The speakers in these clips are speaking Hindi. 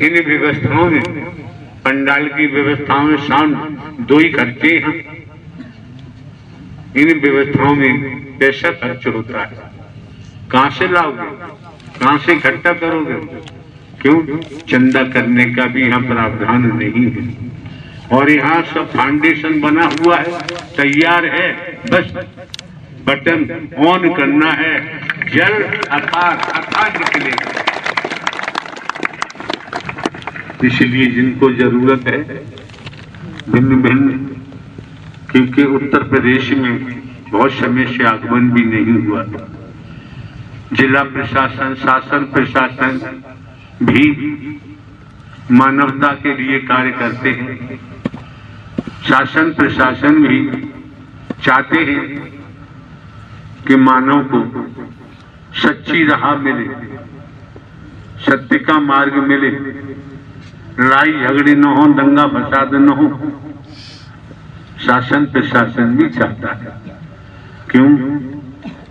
इन व्यवस्थाओं में, पंडाल की व्यवस्थाओं में साउंड 2 ही खर्चे हैं। इन व्यवस्थाओं में पैसा खर्च होता है, कहां से लाओगे, कहां से इकट्ठा करोगे? क्यों? चंदा करने का भी यहाँ प्रावधान नहीं है। और यहाँ सब फाउंडेशन बना हुआ है, तैयार है, बस बटन ऑन करना है, जल अथाह निकलेगा। इसलिए जिनको जरूरत है भिन्न भिन्न, क्योंकि उत्तर प्रदेश में बहुत समय से आगमन भी नहीं हुआ, जिला प्रशासन, शासन प्रशासन भी मानवता के लिए कार्य करते हैं। शासन प्रशासन भी चाहते हैं कि मानव को सच्ची राह मिले, सत्य का मार्ग मिले, लड़ाई झगड़े न हो, दंगा फसाद न हो। शासन प्रशासन भी चाहता है। क्यों?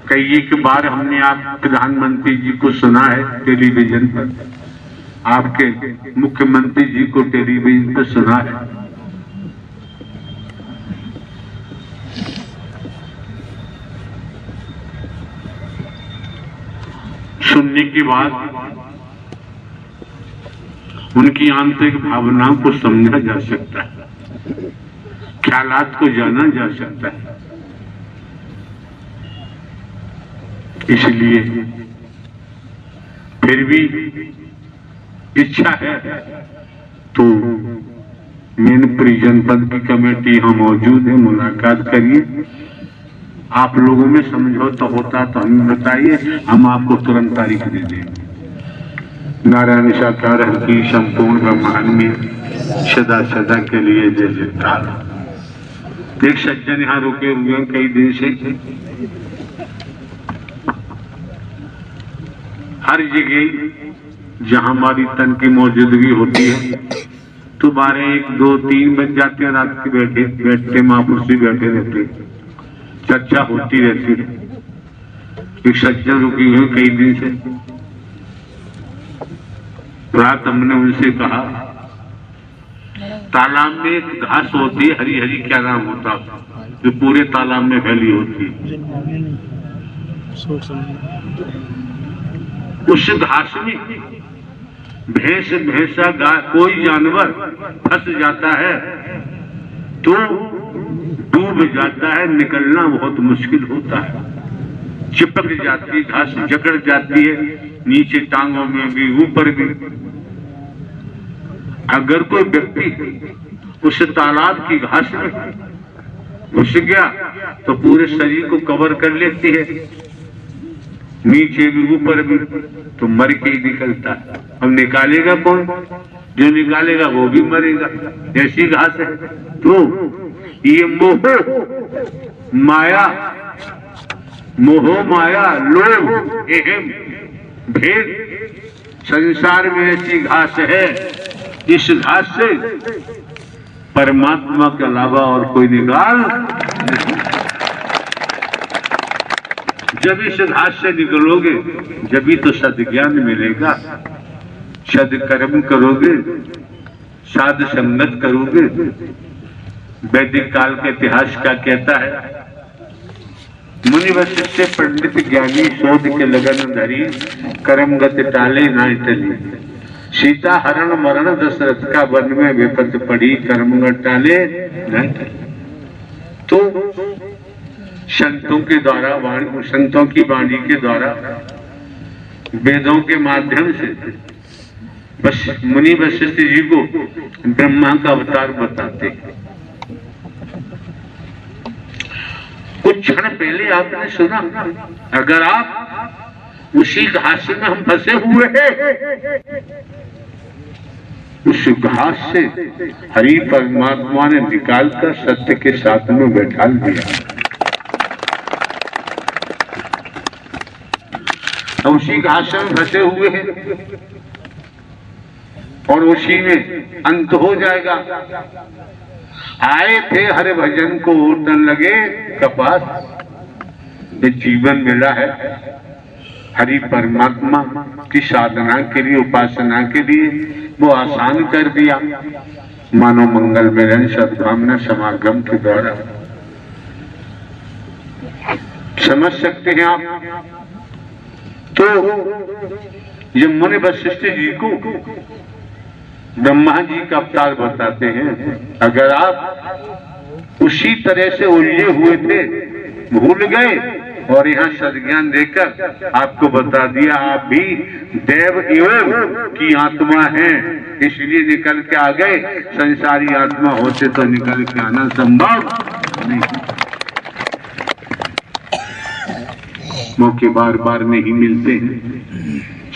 कई एक बार हमने आप प्रधानमंत्री जी को सुना है टेलीविजन पर, आपके मुख्यमंत्री जी को टेलीविजन पर सुना है। सुनने के बाद उनकी आंतरिक भावनाओं को समझा जा सकता है, ख्यालात को जाना जा सकता है। इसलिए फिर भी इच्छा है तो मैनपुरी जनपद की कमेटी यहाँ मौजूद है, मुलाकात करिए। आप लोगों में समझौता होता तो हमें बताइए, हम आपको तुरंत तारीख दे देंगे। नारायण साकार की संपूर्ण ब्रह्मांड में सदा सदा के लिए जय जयकार। एक सज्जन यहाँ रुके हुए हैं कई दिन से। हर जगह जहाँ हमारी तन की मौजूदगी होती है तो 12, 1, 2, 3 बज जाते हैं रात के बैठते महापुरुष बैठे रहते, चर्चा होती रहती है। एक सज्जन रुकी हुई कई दिन से, रात हमने उनसे कहा, तालाब में एक घास होती है, हरी हरी, क्या नाम होता है, जो पूरे तालाब में फैली होती है। उस घास में भैंसा गाय कोई जानवर फंस जाता है तो डूब जाता है, निकलना बहुत मुश्किल होता है। चिपक जाती है, घास जकड़ जाती है, नीचे टांगों में भी, ऊपर भी। अगर कोई व्यक्ति उस तालाब की घास में घुस गया तो पूरे शरीर को कवर कर लेती है, नीचे भी ऊपर भी, तो मर के ही निकलता है। अब निकालेगा कौन? जो निकालेगा वो भी मरेगा, ऐसी घास है। तो ये मोह माया लोभ एहम भेद संसार में ऐसी घास है, इस घास से परमात्मा के अलावा और कोई निकाल नहीं। जब इस घास से निकलोगे जब तो सद्ज्ञान मिलेगा, सद्कर्म करोगे, साध संगत करोगे। वैदिक काल के इतिहास का कहता है, मुनि वशिष्ठ पंडित ज्ञानी शोध के लगन धरी, कर्म गति टाले ना टली। सीता हरण मरण दशरथ का वन में विपत पड़ी, कर्म गति टाले ना टली। तो संतों के द्वारा, संतों की वाणी के द्वारा, वेदों के माध्यम से बस मुनि वशिष्ठ जी को ब्रह्मा का अवतार बताते हैं। कुछ क्षण पहले आपने सुना, अगर आप उसी घास में हम फंसे हुए हैं, उस घास से हरि परमात्मा ने निकालकर सत्य के साथ में बैठा दिया। उसी घास में फंसे हुए हैं और उसी में अंत हो जाएगा। आए थे हरि भजन को उठन लगे कपास, ये जीवन मिला है हरि परमात्मा की साधना के लिए, उपासना के लिए वो आसान कर दिया। मानो मंगल मिलन सद्भावना समागम के द्वारा। समझ सकते हैं आप? तो ये मुनि वशिष्ठ जी को ब्रह्मा जी का अवतार बताते हैं। अगर आप उसी तरह से उलझे हुए थे, भूल गए, और यहाँ सद्ज्ञान देकर आपको बता दिया आप भी देव योग की आत्मा हैं, इसलिए निकल के आ गए। संसारी आत्मा होते तो निकल के आना संभव नहीं। मौके बार बार नहीं मिलते हैं,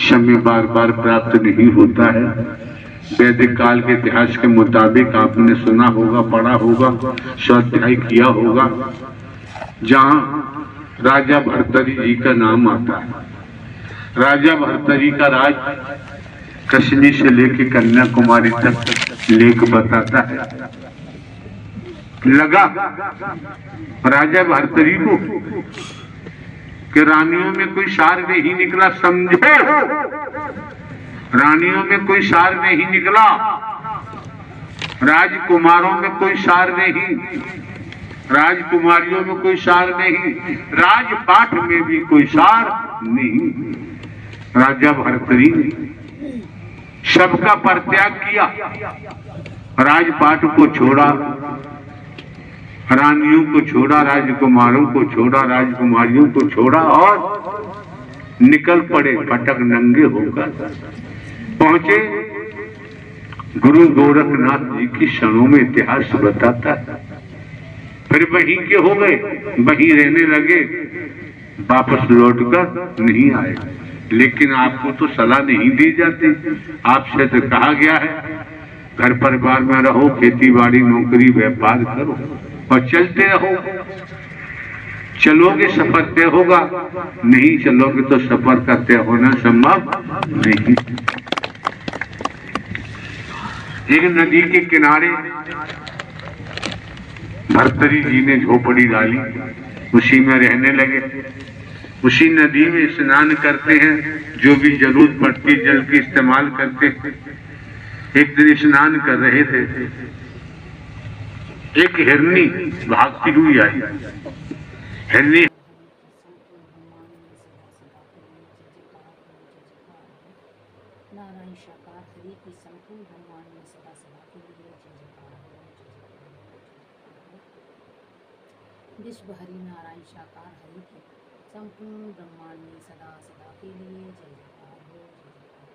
समय बार बार प्राप्त नहीं होता है। वैदिक काल के इतिहास के मुताबिक आपने सुना होगा, पढ़ा होगा, स्वाध्याय किया होगा, जहां राजा भर्तरी जी का नाम आता है। राजा भर्तरी का राज कश्मीर से लेकर कन्याकुमारी तक लेख बताता है। लगा राजा भर्तरी को कि रानियों में कोई सार नहीं निकला, समझो, रानियों में कोई सार नहीं निकला, राजकुमारों में कोई सार नहीं, राजकुमारियों में कोई सार नहीं, राजपाट में भी कोई सार नहीं। राजा भर्तरी ने सबका परित्याग किया, राजपाट को छोड़ा, रानियों को छोड़ा, राजकुमारों को छोड़ा, राजकुमारियों को छोड़ा और निकल पड़े फटक नंगे होकर। पहुंचे गुरु गोरखनाथ जी की क्षणों में इतिहास बताता है। फिर वहीं के हो गए, वहीं रहने लगे, वापस लौटकर नहीं आए। लेकिन आपको तो सलाह नहीं दी जाती, आपसे तो कहा गया है घर परिवार में रहो, खेती बाड़ी नौकरी व्यापार करो और चलते रहो। चलोगे सफर तय होगा, नहीं चलोगे तो सफर का तय होना संभव नहीं। एक नदी के किनारे भर्तरी जी ने झोपड़ी डाली, उसी में रहने लगे। उसी नदी में स्नान करते हैं, जो भी जरूरत पड़ती जल की इस्तेमाल करते। एक दिन स्नान कर रहे थे, एक हिरनी भागती हुई आई। हिरनी नारायण साकार हरि की संपूर्ण ब्रह्मांड में सदा सदा के लिए जय जयकार हो, जय जयकार हो। विश्व हरि नारायण साकार हरि की संपूर्ण ब्रह्मांड में सदा सदा के लिए जय जयकार हो, जय जयकार।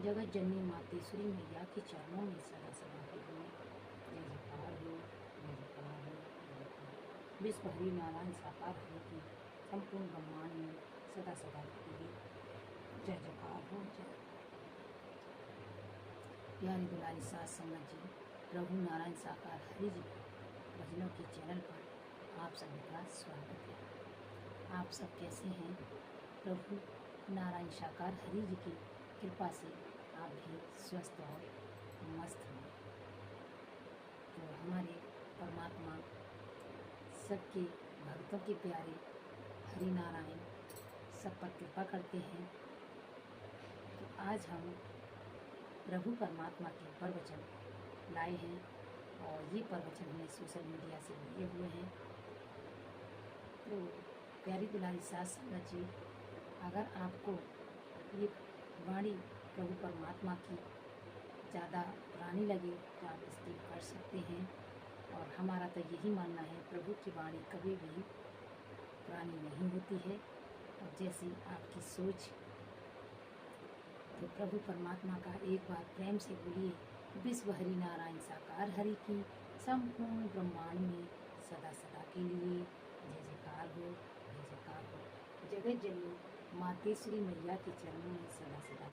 जगत जननी मातेश्वरी मैया के चरणों में सदा सदा के लिए जय जयकार हो, जय जयकार हो, जय जयकार। विश्व हरि नारायण साकार हरि की संपूर्ण ब्रह्मांड में सदा सदा के लिए जय जयकार हो, जय। प्यारी दुलारी सास संगत जी, प्रभु नारायण साकार हरि जी भजनों के चैनल पर आप सभी का स्वागत है। आप सब कैसे हैं? प्रभु नारायण साकार हरि जी की कृपा से आप भी स्वस्थ और मस्त हैं। तो हमारे परमात्मा सबके भक्तों के प्यारे हरि नारायण सब पर कृपा करते हैं। तो आज हम प्रभु परमात्मा के प्रवचन लाए हैं और ये प्रवचन हमें सोशल मीडिया से लिए हुए हैं। तो प्यारी दुलारी सास संगत जी, अगर आपको ये वाणी प्रभु परमात्मा की ज़्यादा पुरानी लगे तो आप स्किप कर सकते हैं। और हमारा तो यही मानना है, प्रभु की वाणी कभी भी पुरानी नहीं होती है, और जैसी आपकी सोच। तो प्रभु परमात्मा का एक बार प्रेम से बोलिए, विश्व हरि नारायण साकार हरि की संपूर्ण ब्रह्मांड में सदा सदा के लिए जय जयकार हो, जय जयकार हो। जगत जननी मातेश्वरी मैया के चरणों में सदा सदा